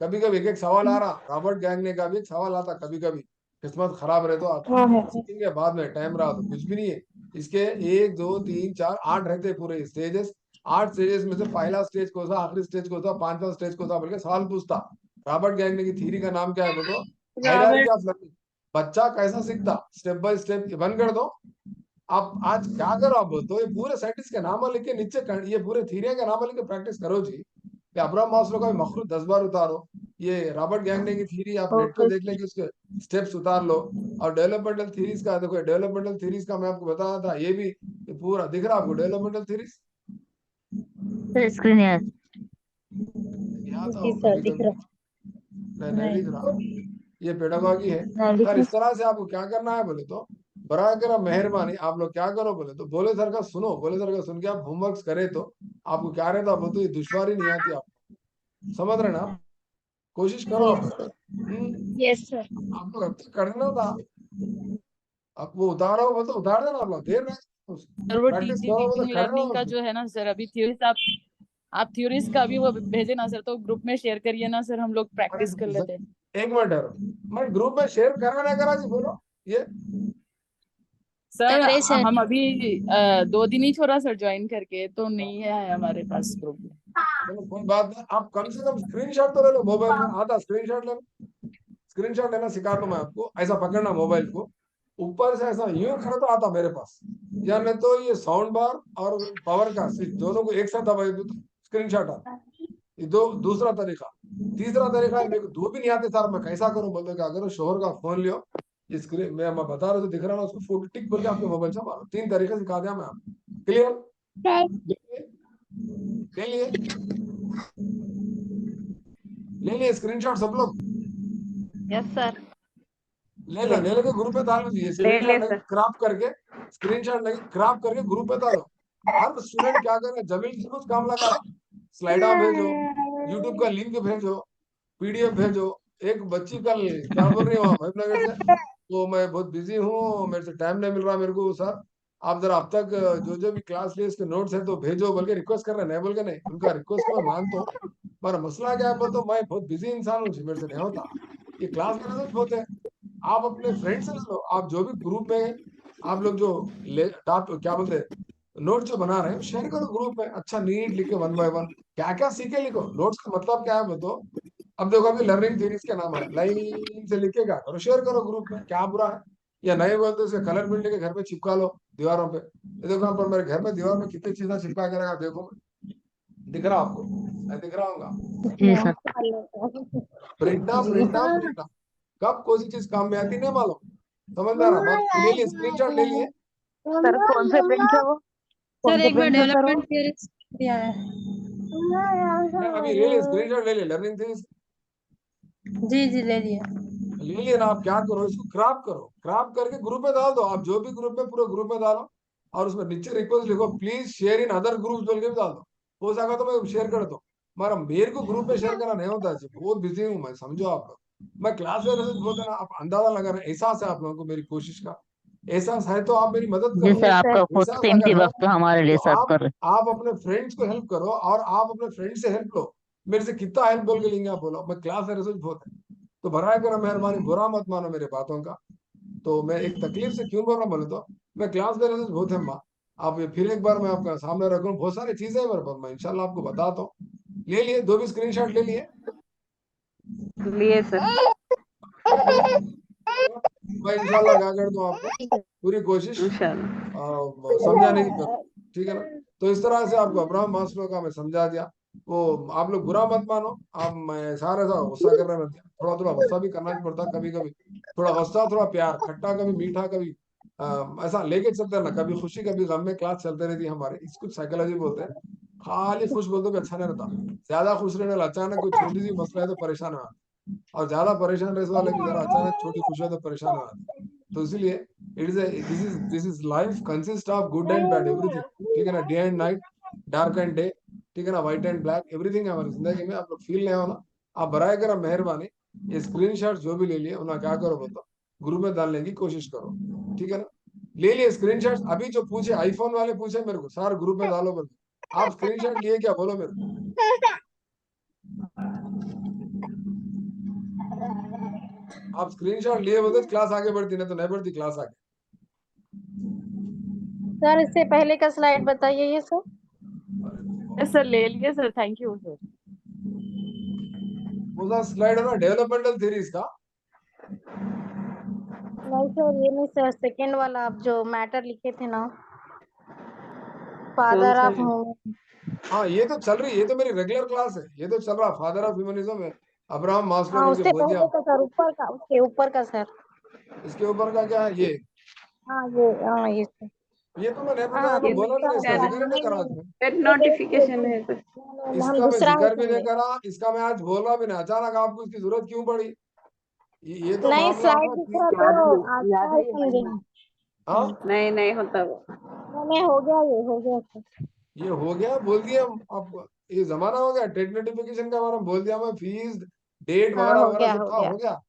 कभी कभी एक सवाल आ रहा, रॉबर्ट गैग्ने का भी एक सवाल आता कभी कभी, किस्मत खराब रहे तो आता, सीखेंगे बाद में, टाइम रहा तो कुछ भी नहीं है। इसके 1 2 3 4 8 रहते पूरे स्टेजेस। 8 स्टेजेस में से पहला स्टेज कौन सा, आखिरी स्टेज कौन सा, 5वां स्टेज कौन सा बोल के सवाल पूछता। रॉबर्ट गैग्ने की थ्योरी का नाम क्या है बोलो? Hierarchy of learning. बच्चा कैसा सीखता, स्टेप बाय स्टेप। बंद कर दो। आप आज क्या करो, आप बोलते हो ये पूरे साइंटिस्ट के नाम लिख के नीचे ये पूरे थीरिया के नाम लिख के प्रैक्टिस करो जी। ये अब्राहम मास्लो का भी मखरूत 10 बार उतारो, ये रॉबर्ट गैग्ने की थ्योरी आप नेट पे देख लेंगे, उसके स्टेप्स उतार लो। और डेवलपमेंटल थ्योरीज का देखो, डेवलपमेंटल थ्योरीज का मैं आपको बताया था, ये भी ये पूरा दिख रहा आपको डेवलपमेंटल थ्योरीज? सर स्क्रीन है। तो कभी कभी नहीं दिख रहा, ये पेडागॉजी है सर। इस तरह से आपको क्या करना है बोले तो, बड़ा करा मेहरबानी आप लोग क्या करो बोले तो, बोले सर का सुनो, बोले सर का सुन के आप होमवर्क करे तो आपको क्या रहता बोले तो ये दुश्वारी नहीं आती, आप समझ रहे ना? आप कोशिश करो आप। Yes sir. आप लोग अब तक करना था, आप वो उतारो बोले तो उतार देना आप लोग, देर नहीं। सर वो प्रैक्टिस करो, टीचिंग खड़े लर्निंग का हो। जो है ना सर, अभी थ्योरीज आप थ्योरीज का भी वो भेजे ना सर, तो ग्रुप में शेयर करिए ना सर, हम लोग प्रैक्टिस कर लेते हैं। एक मिनट है, मैं ग्रुप में शेयर करा ना करा जी, बोलो ये। सर अरे सर हम अभी 2 दिन ही छोड़ा सर ज्वाइन करके, तो नहीं है हमारे पास ग्रुप में। चलो कोई बात नहीं, आप कम से कम स्क्रीनशॉट तो ले लो मोबाइल में, आधा स्क्रीनशॉट ले लो। स्क्रीनशॉट लेना सिखा दूं मैं आपको, ऐसा पकड़ना मोबाइल को, ऊपर से ऐसा यूं खड़ा तो आता मेरे पास, या नहीं तो ये साउंड बार और पावर का स्विच दोनों को एक साथ दबाई दो तो स्क्रीनशॉट आता। ये दो दूसरा तरीका। तीसरा तरीका है, मेरे को दो भी नहीं आते सर, मैं कैसा करूं? बोलते क्या करो, शोहर का फोन लियो, ये स्क्रीन मैं बता रहा हूं तो दिख रहा ना, उसको फोटो टिक बोल के आपके मोबाइल से मारो। 3 तरीके सिखा दिया मैं आपको। क्लियर? ले लिए ले लिए स्क्रीनशॉट सब लोग? Yes sir. ले लेके ग्रुप पे डालो जी, स्क्रीनशॉट नहीं क्रॉप करके, स्क्रीनशॉट नहीं क्रॉप करके ग्रुप पे डालो। हर स्टूडेंट क्या करे, जमील से कुछ काम लगा रहा, स्लाइडा भेजो, यूट्यूब का लिंक भेजो, पीडीएफ भेजो। एक बच्ची कल क्या बोल रही है वहां भीमनगर से, तो मैं बहुत बिजी हूँ, मेरे से टाइम नहीं मिल रहा मेरे को सर, आप जरा अब तक जो जो भी क्लास लिए उसके नोट्स है तो भेजो बोल के रिक्वेस्ट कर रहे हैं। नहीं बोल के नहीं, उनका रिक्वेस्ट मैं मानता हूँ, पर मसला क्या है बोलते, मैं बहुत बिजी इंसान हूँ जी, मेरे से नहीं होता। ये क्लास में रिजल्ट होते हैं, आप अपने फ्रेंड से ले लो, आप जो भी ग्रुप में आप लोग जो ले टॉप क्या बोलते हैं, नोट जो बना रहे हैं शेयर करो ग्रुप में, अच्छा नीट लिखे 1 बाय 1, क्या क्या सीखे लिखो। नोट्स का मतलब क्या है बताओ? अब देखो, अभी लर्निंग थीरीज के नाम है, लाइन से लिख के क्या करो, शेयर करो ग्रुप में, क्या बुरा है? या नहीं बोलते उसे कलर प्रिंट के घर पे चिपका लो दीवारों पे। ये देखो, यहाँ पर मेरे घर में दीवार में कितनी चीजें चिपका के रखा, देखो दिख रहा आपको? मैं दिख रहा हूँ? जी सर। प्रिंटा जी प्रिंटा प्रिंटा, कब कौन सी चीज काम में आती नहीं मालूम। समझदार आप बात, ले लिए स्क्रीनशॉट ले लिए? सर कौन से प्रिंट है वो? कौन सर से एक बार प्रिंट है सर वो? डेवलपमेंट थ्योरी दिया है। मैं अभी ले लिए स्क्रीनशॉट ले लिए लर्निंग थी, जी ले लिए। ले लिए ना। आप क्या करो, इसको क्रॉप करो, क्रॉप करके ग्रुप में डाल दो, आप जो भी ग्रुप में पूरे ग्रुप में डालो, और उसमें नीचे रिक्वेस्ट लिखो, please share in other group बोल के भी डाल दो। हो सका तो मैं शेयर कर दो, मगर मेरे को ग्रुप में शेयर करना नहीं होता है, बहुत बिजी हूँ मैं, समझो आप लोग। मैं क्लास में रहते बोलते ना, आप अंदाजा लगा रहे हैं, एहसास है आप लोगों को मेरी कोशिश का, एहसास है तो आप मेरी मदद जी करो। सर, आपका बहुत एहसास कीमती अगर है वक्त हमारे लिए तो सर्व कर रहे। आप अपने फ्रेंड्स को हेल्प करो, और आप अपने फ्रेंड से हेल्प लो। मेरे से कितना हेल्प बोल के लेंगे आप, बोलो? मैं क्लास में रिजल्ट बहुत है, तो भराए करो, मेहरबानी बुरा मत मानो मेरे बातों का। तो मैं एक तकलीफ से क्यों बोल रहा हूँ बोले तो, मैं क्लास में रिजल्ट बहुत है माँ। आप ये फिर एक बार मैं आपका सामने रखूँ, बहुत सारी चीजें है मेरे पास, मैं इंशाल्लाह आपको बताता हूँ। ले लिए दो भी स्क्रीनशॉट ले लिए? लिए सर। मैं इंशाल्लाह क्या कर दूं आपको, पूरी कोशिश इंशाल्लाह। समझाने की करूँ, ठीक है ना? तो इस तरह से आपको अब्राहम मास्लो का मैं समझा दिया। वो आप लोग बुरा मत मानो, आप मैं सारा सा गुस्सा कर रहे हैं, थोड़ा थोड़ा गुस्सा भी करना पड़ता कभी कभी, थोड़ा गुस्सा थोड़ा प्यार, खट्टा कभी मीठा कभी ऐसा लेके चलते हैं ना, कभी खुशी कभी गम में क्लास चलते रहती है हमारे, इसको साइकोलॉजी बोलते हैं। खाली खुश बोल दो भी अच्छा नहीं रहता, ज्यादा खुश रहने वाला अचानक कोई छोटी सी मसला है तो परेशान हो, और ज्यादा परेशान रहने वाले भी जरा अचानक छोटी खुशी हो तो परेशान हो जाते। तो इसलिए it is this is life consist of good and bad everything, ठीक है ना? Day and night, dark and day, ठीक है ना? व्हाइट एंड ब्लैक, एवरीथिंग है हमारी जिंदगी में, आप लोग फील नहीं होना। आप बराए करो मेहरबानी, ये स्क्रीनशॉट जो भी ले लिए उन्हें क्या करो बताओ, ग्रुप में डालने की कोशिश करो, ठीक है ना? ले लिए स्क्रीनशॉट? अभी जो पूछे आईफोन वाले पूछे मेरे को, सारे ग्रुप में डालो बोलो, आप स्क्रीनशॉट लिए क्या, बोलो मेरे को? आप स्क्रीनशॉट लिए बोलते क्लास आगे बढ़ती, नहीं तो नहीं बढ़ती क्लास आगे। सर इससे पहले का स्लाइड बताइए ये सर। यस सर, ले लिए सर, थैंक यू सर। वो स्लाइड है ना डेवलपमेंटल थ्योरीज का? नहीं सर ये नहीं सर, सेकेंड वाला आप जो मैटर लिखे थे ना, फादर ऑफ हाँ ये तो चल रही है, ये तो मेरी रेगुलर क्लास है, ये तो चल रहा, फादर ऑफ ह्यूमनिज्म है अब्राहम मास्लो हाँ बोल के उससे बोल दिया। पहले का सर, ऊपर का, उसके ऊपर का सर। इसके ऊपर का क्या है ये? हाँ ये सर। ये तो मैं नहीं पता, हाँ यहाँ तो पे बोला भी नहीं, इसका दूसरा जिक्र ही नहीं करा आज में। पेड ये नोटिफिकेशन है सर। हम इसका मैं दूसरा है जिक्र भी नहीं सर। करा, इसका मैं आज बोला भी नहीं, अचानक आपको इसकी जरूरत क्यों पड़ी? ये तो नहीं मामला स्लाइड था कि दूसरा याद तो नहीं, आज याद का ही नहीं समझे। हाँ नहीं नहीं होता वो। नहीं हो गया, ये हो गया सर। ये हो गया बोल दिया अब, ये जमाना हो गया टेट नोटिफिकेशन का, हमारा बोल दिया मैं, फीस डेट हाँ वगैरह हो वगैरह गया सब हो था, गया। हो गया।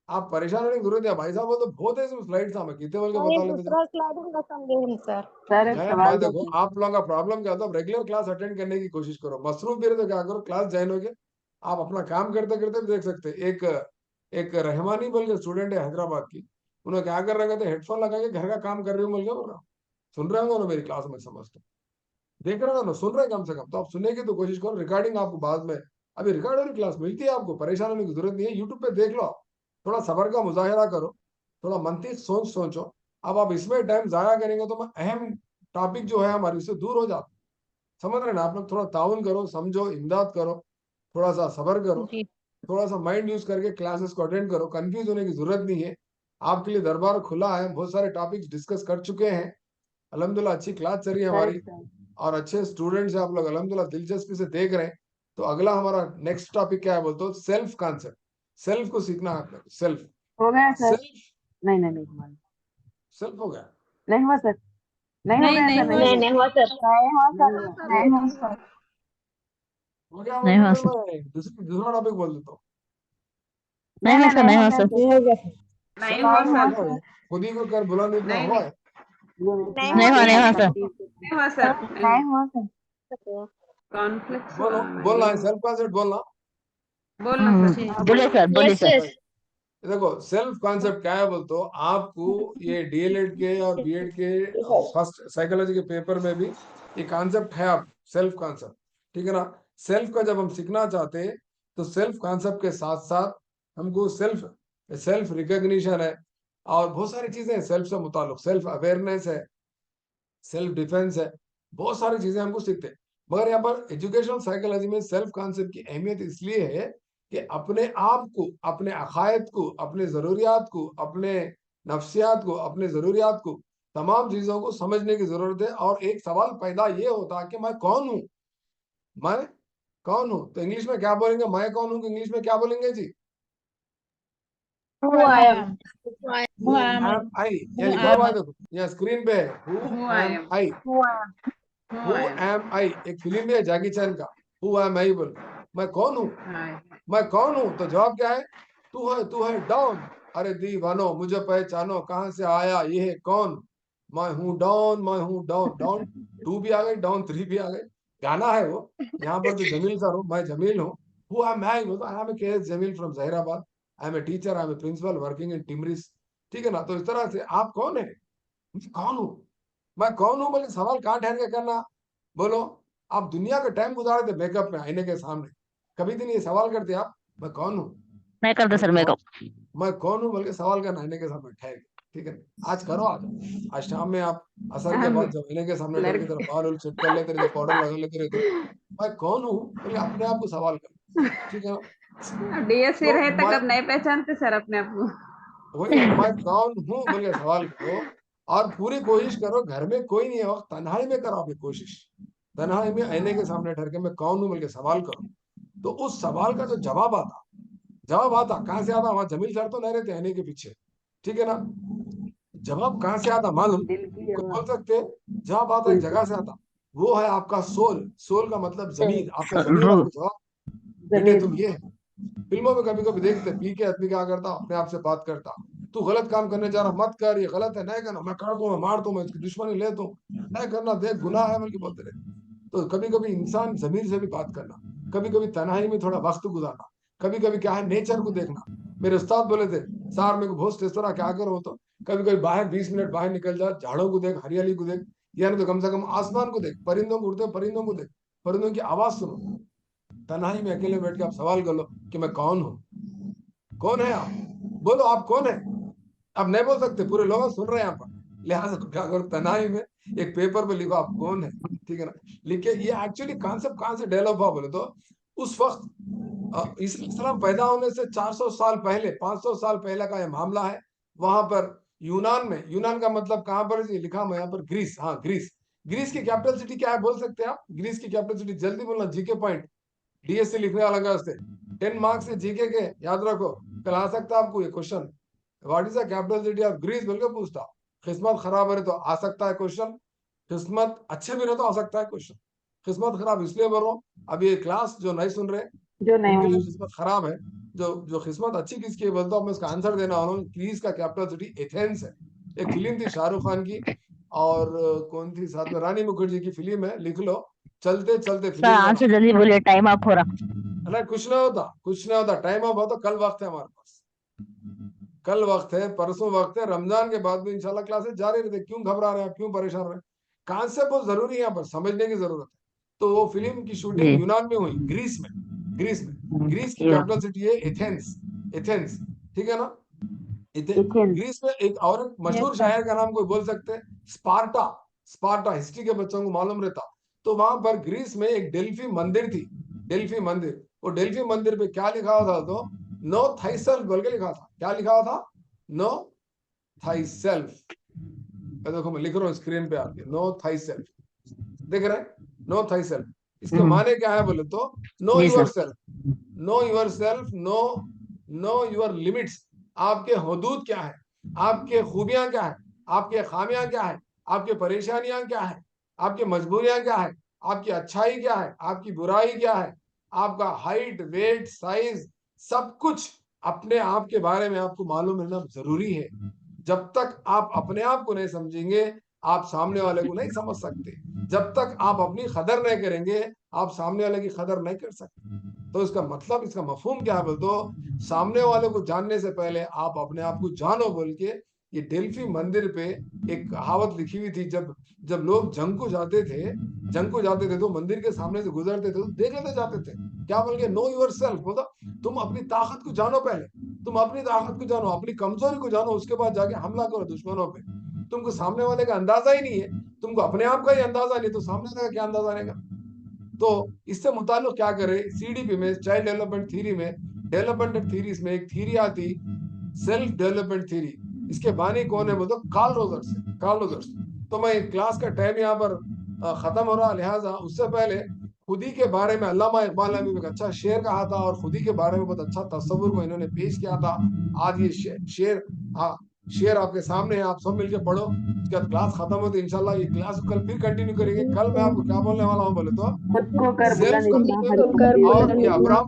आप परेशान होने की जरूरत है भाई साहब, वो तो बहुत है इसमें स्लाइड था, मैं कितने बोल के नहीं बता लेते दूसरा स्लाइड हम समझे सर। सर एक मैं सवाल देखो पूछूं? आप लोगों का प्रॉब्लम क्या होता है, रेगुलर क्लास अटेंड करने की कोशिश करो, मसरूफ पीरियड तो क्या करो, क्लास ज्वाइन हो गए आप अपना काम करते करते भी देख सकते हैं। एक एक रहमानी बोल के स्टूडेंट है हैदराबाद की, उन्होंने क्या कर रखा था, हेडफोन लगा के घर का काम कर रही हूँ बोल के बोल रहा हूँ। सुन रहे होंगे ना मेरी क्लास में, समझते देख रहे हो ना, सुन रहे हैं कम से कम, तो आप सुनने की तो कोशिश करो। रिकॉर्डिंग आपको बाद में, अभी रिकॉर्ड वाली क्लास मिलती है आपको, परेशान होने की जरूरत नहीं है, यूट्यूब पे देख लो। थोड़ा सबर का मुजाहिरा करो, थोड़ा मंतिक सोच सोचो। अब आप इसमें टाइम जाया करेंगे तो मैं अहम टॉपिक जो है हमारी उससे दूर हो जाता। समझ रहे हैं ना आप लोग, थोड़ा ताउन करो, समझो, इमदाद करो, थोड़ा सा सबर करो, जी थोड़ा सा माइंड यूज करके क्लासेस को अटेंड करो। कंफ्यूज होने की जरूरत नहीं है, आपके लिए दरबार खुला है, बहुत सारे टॉपिक्स डिस्कस कर चुके हैं। अल्हम्दुलिल्लाह अच्छी क्लास चल रही है सर हमारी, एक सवाल। और अच्छे स्टूडेंट्स हैं आप लोग, अल्हम्दुलिल्लाह दिलचस्पी से देख रहे हैं। तो अगला हमारा नेक्स्ट टॉपिक क्या है बोलते हो, सेल्फ कॉन्सेप्ट। सेल्फ को सीखना है आपने, सेल्फ हो गया सर? सेल्फ नहीं नहीं नहीं हुआ। सेल्फ हो गया। नहीं हुआ सर, नहीं हो नहीं गया नहीं सर, हुआ नहीं नहीं हुआ। नहीं हुआ सर। नहीं हुआ सर, नहीं हुआ। नहीं हुआ सर। हो गया नहीं बोलते हुआ फिर सर, मैं दूसरा टॉपिक बोल देता हूँ। नहीं हुआ सर, नहीं हुआ सर, नहीं हो गया सर। सेल्फ हुआ कॉन्सेप्ट सर। है, खुद ही को कर बुलंद इतना हुआ है। ये नहीं हुआ, नहीं हुआ सर। नहीं हुआ सर। कॉन्फ्लिक्ट्स बोलो, बोलना है सेल्फ कॉन्सेप्ट, बोलना। बोलिए सर, बोलिए यस सर। यस। देखो सेल्फ कॉन्सेप्ट क्या है बोलते हो, आपको ये डीएलएड के और बीएड के फर्स्ट साइकोलॉजी के पेपर में भी ये कॉन्सेप्ट है, आप सेल्फ कॉन्सेप्ट, ठीक है ना। सेल्फ का जब हम सीखना चाहते हैं तो सेल्फ कॉन्सेप्ट के साथ साथ हमको सेल्फ सेल्फ रिकॉग्निशन है, और बहुत सारी चीजें हैं सेल्फ से मुताल्लिक, सेल्फ अवेयरनेस है, सेल्फ डिफेंस है, बहुत सारी चीजें हमको सीखते हैं। मगर यहाँ पर एजुकेशनल साइकोलॉजी में सेल्फ कॉन्सेप्ट की अहमियत इसलिए है कि अपने आप को, अपने अकायद को, अपने जरूरियात को, अपने नफ्सियात को, अपने जरूरियात को, तमाम चीजों को समझने की जरूरत है। और एक सवाल पैदा ये होता है कि मैं कौन हूँ, मैं कौन हूँ, तो इंग्लिश में क्या बोलेंगे, मैं कौन हूँ, इंग्लिश में क्या बोलेंगे जी, who I am. Who am I, ये लिखा हुआ है देखो, यहाँ स्क्रीन पे है, who am I, who am I. एक फिल्म है जैकी चैन का, हु एम आई बोल, मैं कौन हूँ, मैं कौन हूँ, तो जवाब क्या है, तू है डॉन, अरे दीवानो मुझे पहचानो, कहाँ से आया ये है कौन, मैं हूँ डॉन, मैं हूँ डॉन। डॉन टू भी आ गई, डॉन थ्री भी आ गई, गाना है वो। यहाँ पर तो जमील सर हूँ, मैं जमील हूँ। हु एम आई बोलता, I am K Jamil from Zaheerabad, I am a teacher, I am a principal working in TMREIS, ठीक है ना। तो इस तरह से आप कौन है, मैं कौन हूँ, मैं कौन हूँ बोले सवाल कहाँ ठहर के करना, बोलो। आप दुनिया का टाइम गुजारे थे मेकअप में, आईने के सामने, कभी दिन ये सवाल करते आप, मैं कौन हूँ, नहीं करते मैं सर मेरे कौन, को। मैं कौन हूँ बोल के सवाल करना आईने के सामने ठहर के, ठीक है। आज करो, आज शाम में आप असर के बाद जब आईने के सामने ठहर के तेरा बाल उल सेट कर लेते रहते, पाउडर लगा लेते रहते, मैं कौन हूँ बोले अपने आप को सवाल करो, ठीक है ना। डीएससी तो रहे तक मैं अब नहीं पहचानते सर अपने आप को। वही है, मैं कौन हूँ बोल के सवाल करो, और पूरी कोशिश करो, घर में कोई नहीं है वक्त, तन्हाई में करो आपकी कोशिश, तन्हाई में आईने के सामने ठहर के मैं कौन हूँ बोल के सवाल करो। तो उस सवाल का जो जवाब आता कहाँ से आता, वहां जमील सर तो नहीं रहते आईने के पीछे, ठीक है ना। जवाब कहाँ से आता मालूम, दिल की कोई जवाब। बोल सकते हैं, जवाब आता एक जगह से आता, वो है आपका सोल। सोल का मतलब जमीर, आपका जमीर रू आपको जवाब, बेटे जमील। तुम ये है। फिल्मों में कभी कभी देखते, पी के आदमी क्या करता, अपने आप से बात करता, तू गलत काम करने जा रहा, मत कर, ये गलत है, नहीं करना, मैं कर दूं, मैं मार दूं, मैं इसकी दुश्मनी ले दूं, नहीं करना, देख गुनाह है बल्कि बोलते रहे। तो कभी कभी इंसान जमीर से भी बात करना, कभी कभी तन्हाई में थोड़ा वक्त गुजारना, कभी कभी क्या है नेचर को देखना। मेरे उस्ताद बोले थे, सार मेरे को बहुत स्ट्रेस हो रहा, क्या करो, तो कभी कभी बाहर 20 मिनट बाहर निकल जा, झाड़ों को देख, हरियाली को देख, यानी तो कम से कम आसमान को देख, परिंदों को उड़ते परिंदों को देख, परिंदों की आवाज सुनो। तन्हाई में अकेले बैठ के आप सवाल कर लो कि मैं कौन हूँ, कौन है आप, बोलो आप कौन है। आप नहीं बोल सकते, पूरे लोग सुन रहे हैं यहाँ पर, लिहाजा क्या करो, तनाई में एक पेपर पे लिखो आप कौन है, ठीक है ना। लिखे, ये एक्चुअली कॉन्सेप्ट कहाँ से डेवलप हुआ बोले तो, उस वक्त इस्लाम पैदा होने से 400 साल पहले, 500 साल पहले का ये मामला है। वहां पर यूनान में, यूनान का मतलब कहाँ पर है, लिखा मैं यहाँ पर, ग्रीस, हाँ ग्रीस। ग्रीस की कैपिटल सिटी क्या है बोल सकते हैं आप, ग्रीस की कैपिटल सिटी, जल्दी बोलना, जीके पॉइंट, डीएससी लिखने वाला का से 10 मार्क्स से जीके के याद रखो, कल आ सकता है आपको ये question, what is the capital city of Greece बोल के पूछता। किस्मत खराब है तो आ सकता है क्वेश्चन, किस्मत अच्छे भी रहे तो आ सकता है क्वेश्चन। किस्मत खराब इसलिए बोल रहा हूँ, अब ये क्लास जो नहीं सुन रहे जो नहीं उनके लिए होंगे। किस्मत खराब है, जो किस्मत अच्छी किसकी है बोलता हूँ, मैं इसका आंसर देना वाला हूँ। ग्रीस का कैपिटल सिटी एथेंस है। एक फिल्म थी शाहरुख खान की, और कौन थी साथ में, रानी मुखर्जी की फिल्म है, लिख लो, चलते चलते सर फिल्म का आंसर नाम। जल्दी बोलिए, टाइम अप हो रहा। अरे कुछ ना होता, कुछ ना होता, टाइम अप हो तो कल वक्त है हमारे पास, कल वक्त है, परसों वक्त है, रमजान के बाद भी इंशाल्लाह क्लासेस जारी रहते। क्यों घबरा रहे हैं आप, क्यों परेशान रहे हैं? कॉन्सेप्ट बहुत जरूरी है, यहाँ पर समझने की जरूरत है। तो वो फिल्म की शूटिंग जी। यूनान में हुई, ग्रीस में, ग्रीस में। ग्रीस की ये कैपिटल सिटी है एथेंस, एथेंस, ठीक है ना? एथेंस। ग्रीस में एक और मशहूर Yes, sir. शायर का नाम कोई बोल सकते हैं? स्पार्टा। स्पार्टा हिस्ट्री के बच्चों को मालूम रहता। तो वहां पर ग्रीस में एक डेल्फी मंदिर थी, डेल्फी मंदिर। वो डेल्फी मंदिर पे क्या लिखा हुआ था? तो नो थाईसेल्फ बोल के लिखा था। क्या लिखा हुआ था? नो थाईसेल्फ। देखो मैं लिख रहा हूँ स्क्रीन पे आपके, नो थाईसेल्फ, देख रहे हैं? नो थाईसेल्फ, इसके माने क्या है बोले तो, नो जी your sir. Self, know your self, know know your limits. आपके हदूद क्या है, आपके खूबियां क्या है, आपके खामियां क्या है, आपके परेशानियां क्या है, आपकी मजबूरियां क्या है, आपकी अच्छाई क्या है, आपकी बुराई क्या है, आपका हाइट वेट साइज, सब कुछ अपने आप के बारे में आपको मालूम रहना जरूरी है। जब तक आप अपने आप को नहीं समझेंगे, आप सामने वाले को नहीं समझ सकते। जब तक आप अपनी कदर नहीं करेंगे, आप सामने वाले की कदर नहीं कर सकते। तो इसका मतलब, इसका मफहूम क्या है बोल तो, सामने वाले को जानने से पहले आप अपने आप को जानो बोल के। ये डेल्फी मंदिर पे एक कहावत लिखी हुई थी, जब जब लोग जंग को जाते थे, जंग को जाते थे तो मंदिर के सामने से गुजरते थे तो देख लेते जाते थे। क्या बोल के? नो योर सेल्फ, बोलो तुम अपनी ताकत को जानो पहले, तुम अपनी ताकत को जानो, अपनी कमजोरी को जानो, उसके बाद जाके हमला करो दुश्मनों पे। तुमको सामने वाले का अंदाजा ही नहीं है, तुमको अपने आप का ही अंदाजा नहीं, तो सामने वाले का क्या अंदाजा रहेगा? तो इससे मुताल्लिक क्या करे, सीडीपी में, चाइल्ड डेवलपमेंट थ्योरी में, डेवलपमेंट थ्योरीज में एक थ्योरी आती, सेल्फ डेवलपमेंट थ्योरी। इसके बानी कौन है बोलो? कार्ल रोजर्स है, कार्ल रोजर्स। तो मैं क्लास का टाइम यहाँ पर खत्म हो रहा, लिहाजा उससे पहले खुदी के बारे में अल्लामा इकबाल ने भी एक अच्छा शेर कहा था, और खुदी के बारे में बहुत अच्छा तस्वुर को इन्होंने पेश किया था। आज ये शेर शेर आपके सामने है, आप सब मिलकर पढ़ो। उसके बाद क्लास खत्म होती है इंशाल्लाह। ये क्लास कल फिर कंटिन्यू करेंगे। कल मैं आपको क्या बोलने वाला हूँ बोले तो, खुद को कर सेल्फ बुलंद इतना हर और ये अब्राहम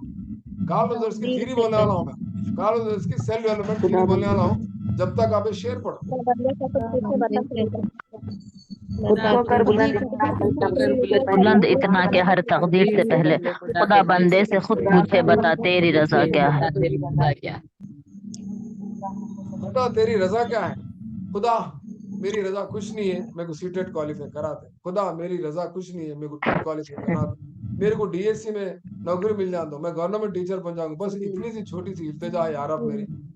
कार्ल रोजर्स की थ्योरी बोलने वाला हूँ मैं, कार्ल रोजर्स की सेल्फ डेवलपमेंट थ्योरी बोलने वाला हूँ। जब तक आप ये शेर पढ़ो। खुद को कर बुलंद इतना हर तकदीर से बुलंद पहले। इतना के हर तकदीर से पहले, खुदा बंदे से खुद पूछे बता तेरी रजा क्या है। बता तेरी रजा क्या है? खुदा मेरी रजा कुछ नहीं है, मेरे को सीटेट क्वालिफाई करा दे। खुदा मेरी रजा कुछ नहीं है, मेरे को टेट क्वालिफाई करा दे। मेरे को डीएससी में नौकरी मिल जाए तो मैं गवर्नमेंट टीचर बन जाऊंगा। बस इतनी सी छोटी सी इल्तिजा है यार, अब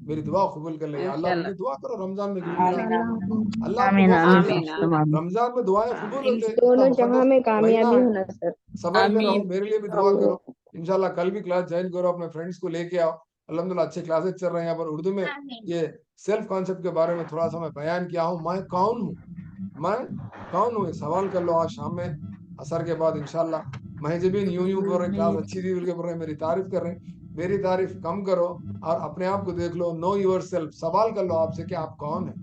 मेरी दुआ कबूल कर ले या अल्लाह। इंशाल्लाह। अपनी दुआ करो रमजान में गिड़गिड़ा आमीन आमीन। अल्लाह आपको आमीन बहुत आमीन कुछ आमीन दिया। आमीन। रमजान में दुआएं कबूल होते हैं, इतना दोनों जगह मुकद्दस में महीना कामयाबी है। होना सर। सबर में रहो, आमीन। मेरे लिए भी दुआ करो। इंशाल्लाह कल भी क्लास ज्वाइन करो, अपने फ्रेंड्स को लेके आओ। अल्हम्दुलिल्लाह अच्छे क्लासेस चल रहे हैं यहाँ पर उर्दू में। ये सेल्फ कॉन्सेप्ट के बारे में थोड़ा सा मैं बयान किया हूँ। मैं कौन हूँ, मैं कौन हूँ, ये सवाल कर लो आज शाम में, असर के बाद इंशाल्लाह। महजबीन यूं यूं बोल रहे क्लास अच्छी थी बोल के बोल रहे, मेरी तारीफ कर रहे हैं। मेरी तारीफ कम करो और अपने आप को देख लो। नो योर सेल्फ, सवाल कर लो आपसे कि आप कौन है,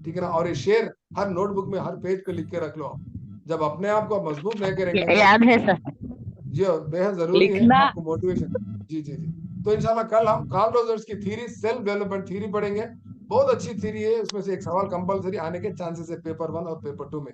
ठीक है ना? और ये शेर हर नोटबुक में, हर पेज पे लिख के रख लो आप। जब अपने आप को मजबूत नहीं करेंगे तो याद है सर। जी बेहद जरूरी है लिखना। आपको मोटिवेशन। जी जी जी। तो इंशाल्लाह कल हम कार्ल रोजर्स की थ्योरी, सेल्फ डेवलपमेंट थ्योरी पढ़ेंगे। बहुत अच्छी थ्योरी है, उसमें से एक सवाल कंपलसरी आने के चांसेस है पेपर 1 और पेपर 2 में।